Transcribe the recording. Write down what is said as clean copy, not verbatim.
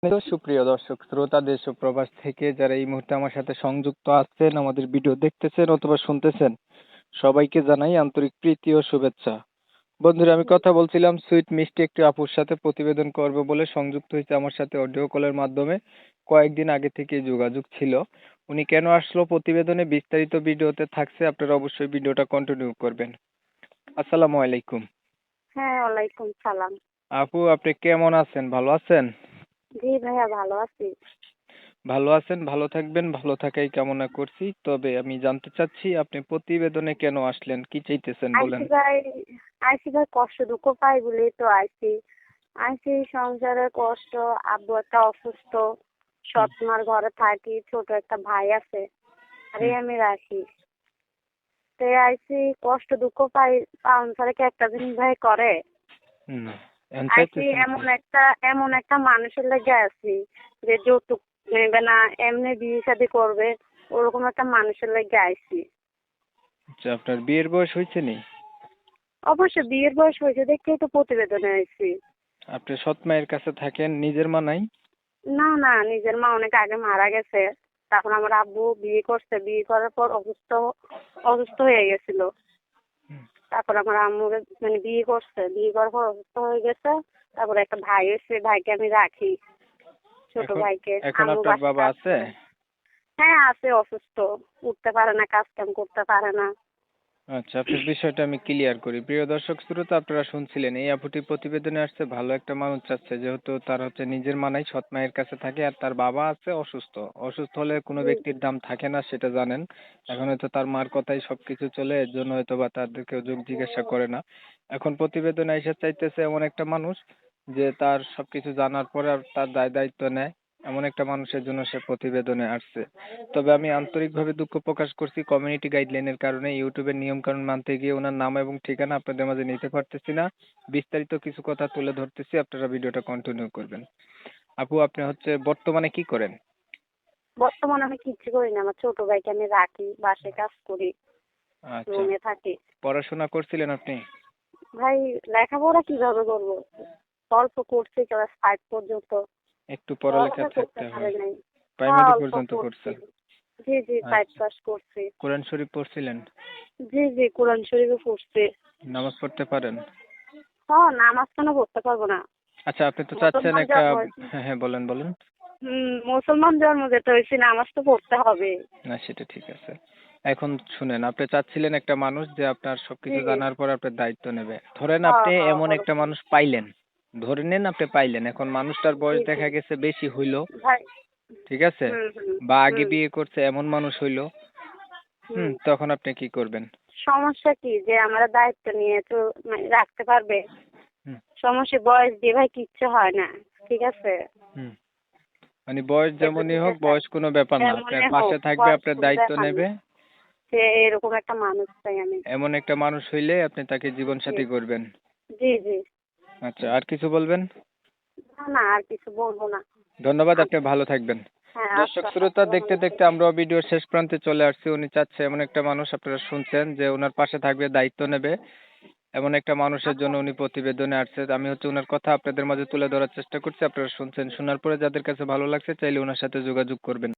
সুপ্রিয় দর্শক শ্রোতা দেশ ও প্রবাস থেকে যারা এই মুহূর্তে আমার সাথে সংযুক্ত আছেন, আমাদের ভিডিও দেখতেছেন অথবা শুনতেছেন, সবাইকে জানাই আন্তরিক প্রীতি ও শুভেচ্ছা। বন্ধুরা, আমি কথা বলছিলাম সুইট মিষ্টি একটি আপুর সাথে প্রতিবেদন করবে বলে সংযুক্ত হয়েছে আমার সাথে অডিও কলের মাধ্যমে। কয়েকদিন আগে থেকে যোগাযোগ ছিল। উনি কেন আসলো প্রতিবেদনে বিস্তারিত ভিডিওতে থাকছে, আপনারা অবশ্যই ভিডিওটা কন্টিনিউ করবেন। আসসালামু আলাইকুম। হ্যাঁ, ওয়ালাইকুম সালাম। আপু, আপনি কেমন আছেন? ভালো আছেন? জি ভাইয়া, ভালো আছি। ভালো আছেন, ভালো থাকবেন, ভালো থাকাই কামনা করছি। তবে আমি জানতে চাচ্ছি আপনি প্রতিবেদনে কেন আসলেন, কি চাইতেছেন বলেন। আইসি ভাই, আইসি ভাই কষ্ট দুঃখ পাই বলেই তো আইসি। আইসি সংসারের কষ্ট, আব্বু একটা অসুস্থ, হুম, সৎ মার ঘরে থাকি, ছোট একটা ভাই আছে, আরে হুম, আমি রাখি। তো আইসি কষ্ট দুঃখ পাই, পালন ছাড়া কি একটা দিন ভাই করে? হুম। এখন আইসি চাইতেছেন কি? এমন একটা মানুষের লেগে আছি যে যৌতুক নেবে না, এমনি বিয়ে শাদী করবে, ওরকম একটা মানুষের লেগে আইসি। আচ্ছা, আপনার বিয়ের বয়স হয়েছে নি? অবশ্য বিয়ের বয়স হয়েছে দেখেই তো প্রতিবেদনে আইছি। আপনি সৎ মায়ের কাছে থাকেন, নিজের মা নাই? না না, নিজের মা অনেক আগে মারা গেছে। তখন আমার আব্বু বিয়ে করছে, বিয়ে করার পর অসুস্থ অসুস্থ হয়ে গেছিল। হুম, তারপর আমার আম্মু মানে বিয়ে করছে, বিয়ে করার পর অসুস্থ হয়ে গেছে। তারপর একটা ভাই এসে, ভাইকে আমি রাখি, ছোট এখন ভাইকে। এখন আম্মু আপনার বাসায় বাবা কাজ আছে? করে। হ্যাঁ আছে, অসুস্থ, উঠতে পারে না, কাজ কাম করতে পারে না। আচ্ছা, আপনার বিষয়টা আমি ক্লিয়ার করি। প্রিয় দর্শক শ্রোতা, আপনারা শুনছিলেন এই আপুটি প্রতিবেদনে আসছে ভালো একটা মানুষ চাচ্ছে, যেহেতু তার নিজের মা নাই, সৎ মায়ের কাছে থাকে, আর তার বাবা আছে অসুস্থ। অসুস্থ হলে কোনো জি ব্যক্তির দাম থাকে না, সেটা জানেন। এখন হয়তো তার মার কথাই সবকিছু চলে, এর জন্য হয়তো বা তাদেরকে যোগ জিজ্ঞাসা করে না। এখন প্রতিবেদনে এসে চাইতেছে এমন একটা মানুষ যে তার সবকিছু জানার পরে আর তার দায় দায়িত্ব নেয়, এমন একটা মানুষের জন্য সে প্রতিবেদনে আসছে। তবে আমি আন্তরিকভাবে দুঃখ প্রকাশ করছি, কমিউনিটি গাইডলাইনের কারণে ইউটিউবের নিয়ম কানুন মানতে গিয়ে ওনার নাম এবং ঠিকানা আপনাদের মাঝে নিতে পারতেছি না। বিস্তারিত কিছু কথা তুলে ধরতেছি, আপনারা ভিডিওটা কন্টিনিউ করবেন। আপু, আপনি বর্তমানে কি করেন? বর্তমানে আমি কিচ্ছু করি না, আমার ছোট ভাইকে আমি রাখি, বাসায় কাজ করি, আচ্ছা, রুমে থাকি। পড়াশোনা করছিলেন আপনি? ভাই লেখাপড়া কিভাবে করবো? অল্প করছি ক্লাস 5 পর্যন্ত, একটু পড়ালেখা পড়ালেখা করতে থাকতে পারি হয়। নাই। হ্যাঁ, প্রাইমারি অল্প পর্যন্ত করছি। করছেন? জি জি, 5 আচ্ছা, পাস করছি। কোরআন শরীফ পড়ছিলেন? জি জি, কোরআন শরীফও পড়ছি। নামাজ পড়তে পারেন? হ্যাঁ, নামাজ কেন পড়তে পারবো না? আচ্ছা, আপনি তো চাচ্ছেন মুসলমান একটা। জন্ম হয়েছে। হ্যাঁ হ্যাঁ, বলেন বলেন। মুসলমান জন্ম যেতে হয়েছে, নামাজ তো পড়তে হবে। না, সেটা ঠিক আছে। এখন শুনেন, আপনি চাচ্ছিলেন একটা মানুষ যে আপনার জি সবকিছু জানার পর আপনার দায়িত্ব নেবে। ধরেন হ্যাঁ আপনি হ্যাঁ, এমন একটা ওরকম। মানুষ পাইলেন। ধরে নেন আপনি পাইলেন, এখন মানুষটার জি বয়স জি দেখা গেছে বেশি হইলো, ভাই। ঠিক আছে? হুম। বা আগে হুম বিয়ে করছে এমন মানুষ হইলো। হুম। তখন আপনি কি করবেন? সমস্যা কি যে আমরা দায়িত্ব নিয়ে তো মানে রাখতে পারবে? হুম, সমস্যা বয়স দিয়ে ভাই কিচ্ছু হয় না, ঠিক আছে? হুম। মানে বয়স এটা যেমনই হোক, যেটা বয়স কোনো ব্যাপার না, আপনার যেমনই পাশে হোক, থাকবে, বয়স আপনার কোনো দায়িত্ব ব্যাপার নেবে। না। সে এরকম একটা মানুষ চাই আমি। এমন একটা মানুষ হইলে আপনি তাকে জীবন জি সাথী করবেন। জি জি। আচ্ছা, আর কিছু বলবেন? না না, আর কিছু বলবো না। ধন্যবাদ, আপনি আচ্ছা। ভালো থাকবেন। হ্যাঁ, দর্শক আচ্ছা, শ্রোতা, আসসালামু দেখতে আলাইকুম। দেখতে আমরাও ভিডিওর শেষ প্রান্তে চলে আসছি। উনি চাচ্ছে এমন একটা মানুষ, আপনারা শুনছেন, যে ওনার পাশে থাকবে, দায়িত্ব নেবে। এমন একটা মানুষের আচ্ছা। জন্য উনি প্রতিবেদনে আসছে। আমি ওনার কথা আপনাদের মাঝে তুলে ধরার চেষ্টা করছি, আপনারা শুনছেন। শোনার পরে যাদের কাছে ভালো লাগছে চাইলে ওনার সাথে যোগাযোগ করবেন।